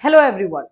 Hello everyone,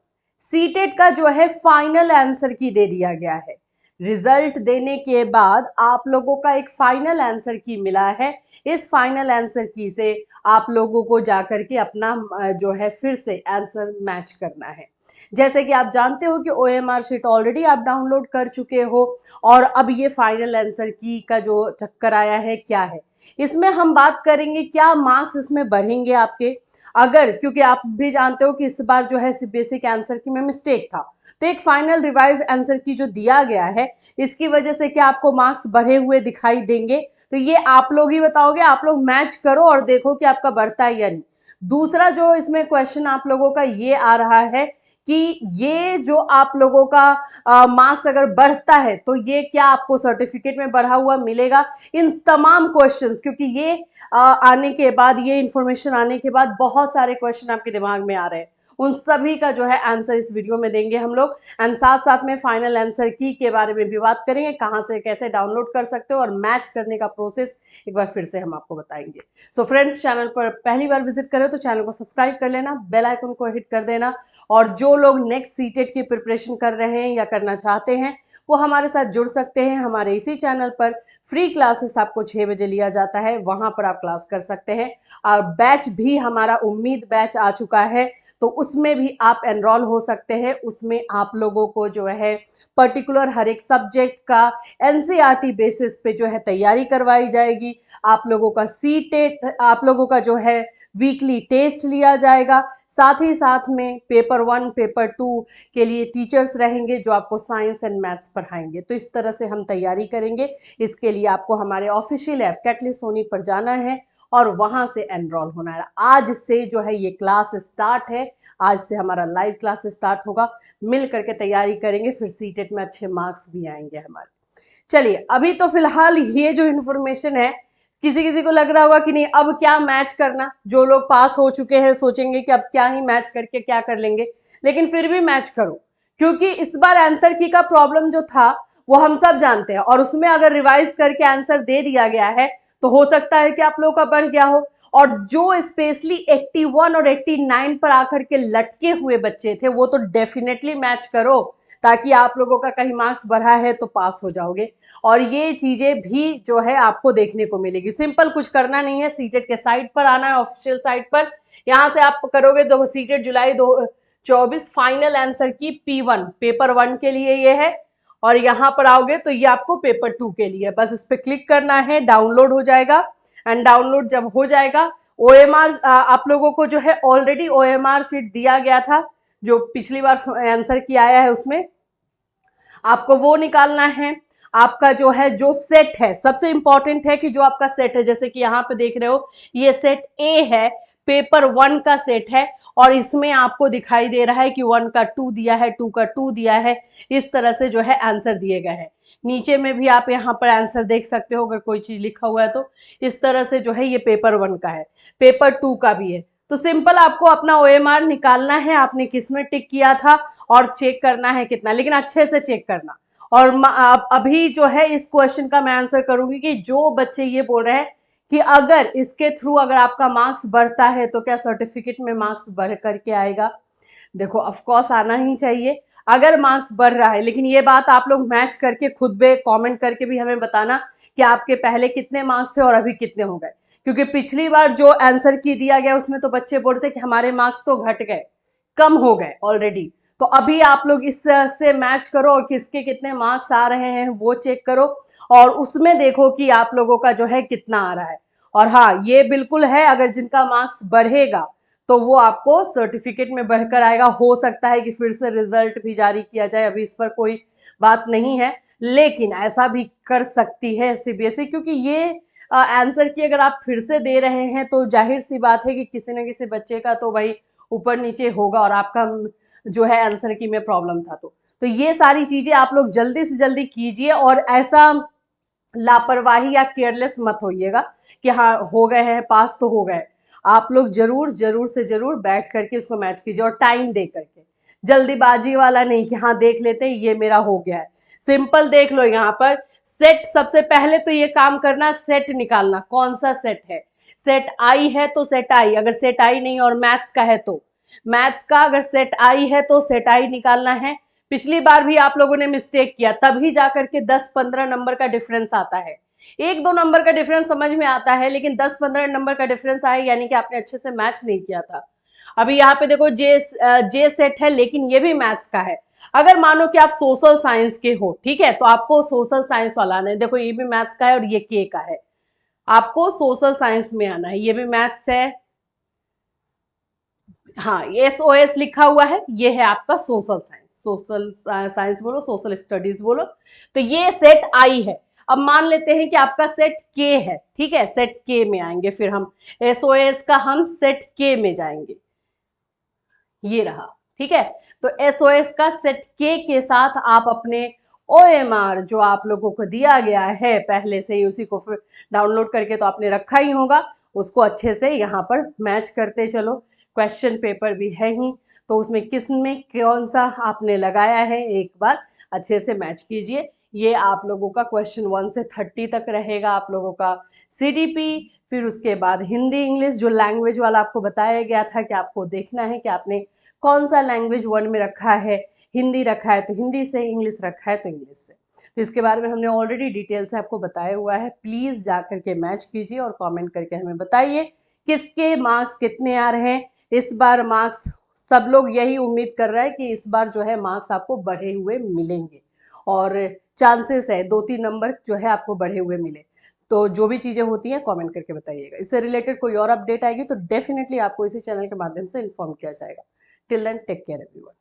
CTET का जो है फाइनल आंसर की दे दिया गया है। रिजल्ट देने के बाद आप लोगों का एक फाइनल आंसर की मिला है। इस फाइनल आंसर की से आप लोगों को जाकर के अपना जो है फिर से आंसर मैच करना है। जैसे कि आप जानते हो कि ओएमआर शीट ऑलरेडी आप डाउनलोड कर चुके हो और अब ये फाइनल आंसर की का जो चक्कर आया है क्या है, इसमें हम बात करेंगे क्या मार्क्स इसमें बढ़ेंगे आपके। अगर, क्योंकि आप भी जानते हो कि इस बार जो है सीबीएसई के आंसर की में मिस्टेक था, तो एक फाइनल रिवाइज आंसर की जो दिया गया है इसकी वजह से क्या आपको मार्क्स बढ़े हुए दिखाई देंगे, तो ये आप लोग ही बताओगे। आप लोग मैच करो और देखो कि आपका बढ़ता है या नहीं। दूसरा जो इसमें क्वेश्चन आप लोगों का ये आ रहा है कि ये जो आप लोगों का मार्क्स अगर बढ़ता है तो ये क्या आपको सर्टिफिकेट में बढ़ा हुआ मिलेगा। इन तमाम क्वेश्चंस, क्योंकि ये आने के बाद, ये इंफॉर्मेशन आने के बाद बहुत सारे क्वेश्चन आपके दिमाग में आ रहे हैं, उन सभी का जो है आंसर इस वीडियो में देंगे हम लोग। एंड साथ साथ में फाइनल आंसर की के बारे में भी बात करेंगे, कहाँ से कैसे डाउनलोड कर सकते हो और मैच करने का प्रोसेस एक बार फिर से हम आपको बताएंगे। सो फ्रेंड्स, चैनल पर पहली बार विजिट करें तो चैनल को सब्सक्राइब कर लेना, बेल आइकन को हिट कर देना, और जो लोग नेक्स्ट सीटेट की प्रिपरेशन कर रहे हैं या करना चाहते हैं वो हमारे साथ जुड़ सकते हैं। हमारे इसी चैनल पर फ्री क्लासेस आपको 6 बजे लिया जाता है, वहां पर आप क्लास कर सकते हैं। और बैच भी हमारा उम्मीद बैच आ चुका है, तो उसमें भी आप एनरोल हो सकते हैं। उसमें आप लोगों को जो है पर्टिकुलर हर एक सब्जेक्ट का एनसीईआरटी बेसिस पे जो है तैयारी करवाई जाएगी। आप लोगों का सीटेट, आप लोगों का जो है वीकली टेस्ट लिया जाएगा। साथ ही साथ में पेपर 1 पेपर 2 के लिए टीचर्स रहेंगे जो आपको साइंस एंड मैथ्स पढ़ाएंगे। तो इस तरह से हम तैयारी करेंगे। इसके लिए आपको हमारे ऑफिशियल ऐप कैटलिस्ट सोनी पर जाना है और वहां से एनरोल होना है। आज से जो है ये क्लास स्टार्ट है, आज से हमारा लाइव क्लास स्टार्ट होगा। मिल करके तैयारी करेंगे, फिर सीटेट में अच्छे मार्क्स भी आएंगे हमारे। चलिए, अभी तो फिलहाल ये जो इन्फॉर्मेशन है, किसी किसी को लग रहा होगा कि नहीं अब क्या मैच करना। जो लोग पास हो चुके हैं सोचेंगे कि अब क्या ही मैच करके क्या कर लेंगे, लेकिन फिर भी मैच करो, क्योंकि इस बार आंसर की का प्रॉब्लम जो था वो हम सब जानते हैं, और उसमें अगर रिवाइज करके आंसर दे दिया गया है तो हो सकता है कि आप लोगों का बढ़ गया हो। और जो स्पेशली 81 और 89 पर आकर के लटके हुए बच्चे थे वो तो डेफिनेटली मैच करो, ताकि आप लोगों का कहीं मार्क्स बढ़ा है तो पास हो जाओगे। और ये चीजें भी जो है आपको देखने को मिलेगी। सिंपल, कुछ करना नहीं है, सीटेट के साइट पर आना है, ऑफिशियल साइट पर। यहाँ से आप करोगे तो सीटेट जुलाई 2024 फाइनल आंसर की P1 पेपर 1 के लिए ये है, और यहाँ पर आओगे तो ये आपको पेपर 2 के लिए। बस इस पर क्लिक करना है, डाउनलोड हो जाएगा। एंड डाउनलोड जब हो जाएगा, ओएमआर आप लोगों को जो है ऑलरेडी ओएमआर शीट दिया गया था, जो पिछली बार आंसर की आया है उसमें आपको वो निकालना है। आपका जो है जो सेट है, सबसे इंपॉर्टेंट है कि जो आपका सेट है, जैसे कि यहाँ पे देख रहे हो ये सेट ए है, पेपर 1 का सेट है, और इसमें आपको दिखाई दे रहा है कि 1 का 2 दिया है, 2 का 2 दिया है। इस तरह से जो है आंसर दिए गए हैं। नीचे में भी आप यहाँ पर आंसर देख सकते हो, अगर कोई चीज लिखा हुआ है तो इस तरह से जो है ये पेपर 1 का है, पेपर 2 का भी है। तो सिंपल आपको अपना ओएमआर निकालना है, आपने किस में टिक किया था और चेक करना है कितना, लेकिन अच्छे से चेक करना। और अभी जो है इस क्वेश्चन का मैं आंसर करूंगी कि जो बच्चे ये बोल रहे हैं कि अगर इसके थ्रू अगर आपका मार्क्स बढ़ता है तो क्या सर्टिफिकेट में मार्क्स बढ़ करके आएगा। देखो, ऑफ कोर्स आना ही चाहिए अगर मार्क्स बढ़ रहा है, लेकिन ये बात आप लोग मैच करके खुद पे कमेंट करके भी हमें बताना कि आपके पहले कितने मार्क्स थे और अभी कितने हो गए। क्योंकि पिछली बार जो आंसर की दिया गया उसमें तो बच्चे बोलते कि हमारे मार्क्स तो घट गए, कम हो गए ऑलरेडी। तो अभी आप लोग इससे मैच करो और किसके कितने मार्क्स आ रहे हैं वो चेक करो, और उसमें देखो कि आप लोगों का जो है कितना आ रहा है। और हाँ, ये बिल्कुल है, अगर जिनका मार्क्स बढ़ेगा तो वो आपको सर्टिफिकेट में बढ़कर आएगा। हो सकता है कि फिर से रिजल्ट भी जारी किया जाए, अभी इस पर कोई बात नहीं है, लेकिन ऐसा भी कर सकती है सीबीएसई, क्योंकि ये आंसर की अगर आप फिर से दे रहे हैं तो जाहिर सी बात है कि किसी न किसी बच्चे का तो भाई ऊपर नीचे होगा, और आपका जो है आंसर की में प्रॉब्लम था। तो ये सारी चीजें आप लोग जल्दी से जल्दी कीजिए, और ऐसा लापरवाही या केयरलेस मत होइएगा कि हाँ हो गए हैं पास तो हो गए। आप लोग जरूर जरूर से जरूर बैठ करके इसको मैच कीजिए, और टाइम दे करके, जल्दीबाजी वाला नहीं कि हाँ देख लेते हैं ये मेरा हो गया है। सिंपल देख लो यहाँ पर सेट, सबसे पहले तो ये काम करना, सेट निकालना कौन सा सेट है। सेट आई है तो सेट आई, अगर सेट आई नहीं और मैथ्स का है तो मैथ्स का अगर सेट आई है तो सेट आई निकालना है। पिछली बार भी आप लोगों ने मिस्टेक किया, तभी जाकर के 10-15 नंबर का डिफरेंस आता है। 1-2 नंबर का डिफरेंस समझ में आता है, लेकिन 10-15 नंबर का डिफरेंस आया यानी कि आपने अच्छे से मैच नहीं किया था। अभी यहाँ पे देखो जे सेट है, लेकिन ये भी मैथ्स का है। अगर मानो कि आप सोशल साइंस के हो, ठीक है, तो आपको सोशल साइंस वाला आना है। देखो ये भी मैथ्स का है और ये के का है, आपको सोशल साइंस में आना है। ये भी मैथ्स है, हाँ SOS लिखा हुआ है, ये है आपका सोशल साइंस। सोशल साइंस बोलो, सोशल स्टडीज बोलो। तो ये सेट आई है। अब मान लेते हैं कि आपका सेट के है, ठीक है, सेट के में आएंगे, फिर हम SOS का हम सेट के में जाएंगे, ये रहा, ठीक है। तो SOS का सेट के साथ आप अपने OMR जो आप लोगों को दिया गया है पहले से ही, उसी को फिर डाउनलोड करके तो आपने रखा ही होगा, उसको अच्छे से यहाँ पर मैच करते चलो। क्वेश्चन पेपर भी है ही, तो उसमें किस में कौन सा आपने लगाया है एक बार अच्छे से मैच कीजिए। ये आप लोगों का क्वेश्चन 1 से 30 तक रहेगा आप लोगों का CDP। फिर उसके बाद हिंदी इंग्लिश जो लैंग्वेज वाला आपको बताया गया था कि आपको देखना है कि आपने कौन सा लैंग्वेज 1 में रखा है। हिंदी रखा है तो हिंदी से, इंग्लिश रखा है तो इंग्लिश से। तो इसके बारे में हमने ऑलरेडी डिटेल से आपको बताया हुआ है। प्लीज़ जा करके मैच कीजिए और कमेंट करके हमें बताइए किसके मार्क्स कितने आ रहे हैं इस बार। मार्क्स सब लोग यही उम्मीद कर रहा है कि इस बार जो है मार्क्स आपको बढ़े हुए मिलेंगे, और चांसेस है 2-3 नंबर जो है आपको बढ़े हुए मिले। तो जो भी चीज़ें होती हैं कमेंट करके बताइएगा। इससे रिलेटेड कोई और अपडेट आएगी तो डेफिनेटली आपको इसी चैनल के माध्यम से इन्फॉर्म किया जाएगा। Till then take care everyone.